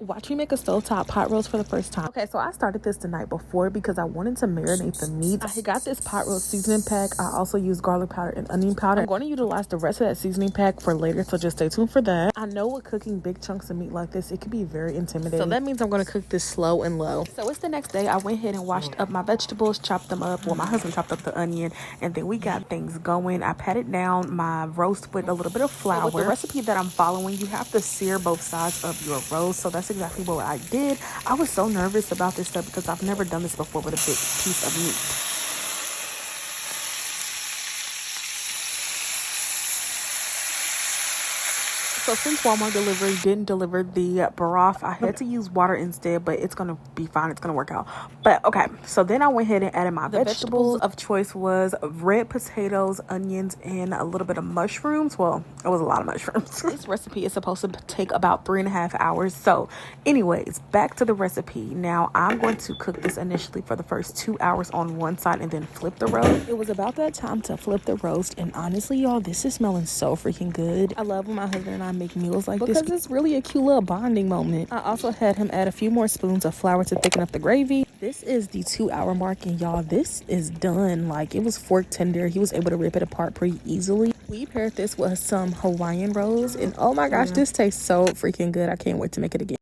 Watch me make a stovetop pot roast for the first time. Okay, so I started this the night before because I wanted to marinate the meat. I got this pot roast seasoning pack. I also used garlic powder and onion powder. I'm going to utilize the rest of that seasoning pack for later, so just stay tuned for that. I know with cooking big chunks of meat like this, it can be very intimidating. So that means I'm going to cook this slow and low. So it's the next day. I went ahead and washed up my vegetables, chopped them up. Well, my husband chopped up the onion, and then we got things going. I patted down my roast with a little bit of flour. So with the recipe that I'm following, you have to sear both sides of your roast. So that's exactly what I did. I was so nervous about this stuff because I've never done this before with a big piece of meat. So since Walmart delivery didn't deliver the broth, I had to use water instead, but it's going to be fine. It's going to work out. But okay, so then I went ahead and added my vegetables of choice was red potatoes, onions, and a little bit of mushrooms. Well, it was a lot of mushrooms. This recipe is supposed to take about 3.5 hours. So anyways, back to the recipe. Now I'm going to cook this initially for the first 2 hours on one side and then flip the roast. It was about that time to flip the roast, and honestly, y'all, this is smelling so freaking good. I love when my husband and I make meals like this because it's really a cute little bonding moment. I also had him add a few more spoons of flour to thicken up the gravy. This is the 2 hour mark, and y'all, this is done. Like, it was fork tender. He was able to rip it apart pretty easily. We paired this with some Hawaiian rolls, and oh my gosh, this tastes so freaking good. I can't wait to make it again.